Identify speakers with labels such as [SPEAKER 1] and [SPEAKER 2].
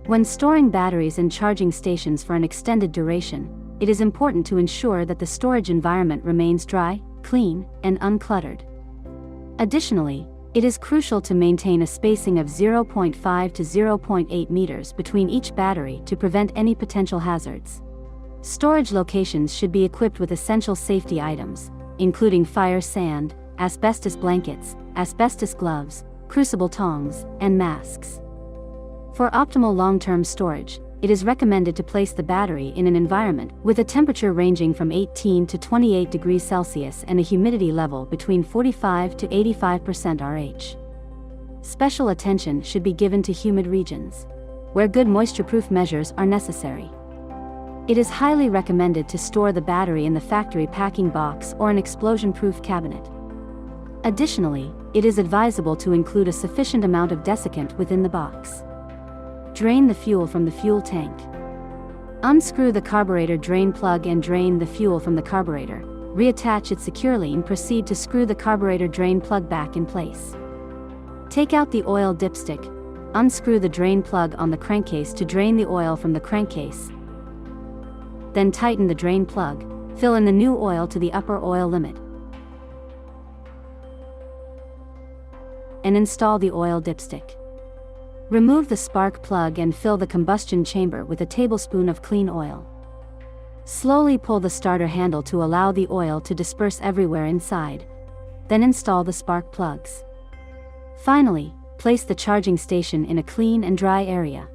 [SPEAKER 1] When storing batteries in charging stations for an extended duration, it is important to ensure that the storage environment remains dry, clean, and uncluttered. Additionally, it is crucial to maintain a spacing of 0.5 to 0.8 meters between each battery to prevent any potential hazards. Storage locations should be equipped with essential safety items, including fire sand, asbestos blankets, asbestos gloves, crucible tongs, and masks. For optimal long-term storage, it is recommended to place the battery in an environment with a temperature ranging from 18 to 28 degrees Celsius and a humidity level between 45 to 85% RH. Special attention should be given to humid regions, where good moisture-proof measures are necessary. It is highly recommended to store the battery in the factory packing box or an explosion-proof cabinet. Additionally, it is advisable to include a sufficient amount of desiccant within the box. Drain the fuel from the fuel tank. Unscrew the carburetor drain plug and drain the fuel from the carburetor. Reattach it securely and proceed to screw the carburetor drain plug back in place. Take out the oil dipstick. Unscrew the drain plug on the crankcase to drain the oil from the crankcase. Then tighten the drain plug. Fill in the new oil to the upper oil limit. And install the oil dipstick. Remove the spark plug and fill the combustion chamber with a tablespoon of clean oil. Slowly pull the starter handle to allow the oil to disperse everywhere inside. Then install the spark plugs. Finally, place the charging station in a clean and dry area.